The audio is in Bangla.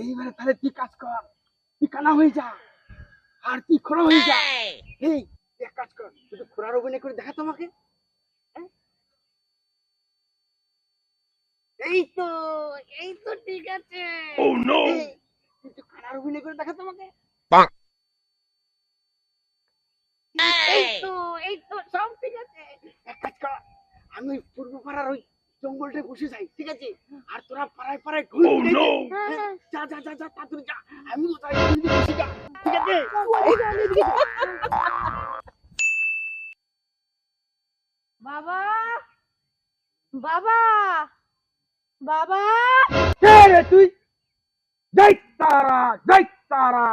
এইবারে তাহলে তুই কাজ কর, তুই কানা হয়ে যা আর তুই খোড়া হয়ে যা। এই এক কাজ কর, তুই তো খোড়ার অভিনয় করে দেখা তোমাকে। হ্যাঁ? এই তো, এই তো ঠিক আছে। এই, তুই তো কানার অভিনয় করে দেখা তোমাকে। এই তো, এই তো সব ঠিক আছে। এক কাজ কর, আমি ওই পূর্ব পাড়ার ওই জঙ্গলটায় বসে যাই, ঠিক আছে? আর তোরা পাড়ায় পাড়ায় ঢোল পিটাই দে। হ্যাঁ, যা যা যা যা তাড়াতাড়ি যা। আমি তো তাই এদিকে বসে যা, ঠিক আছে? এদিকে যা। বাবা, বাবা, বাবা। কে রে তুই? জয় তারা, জয় তারা।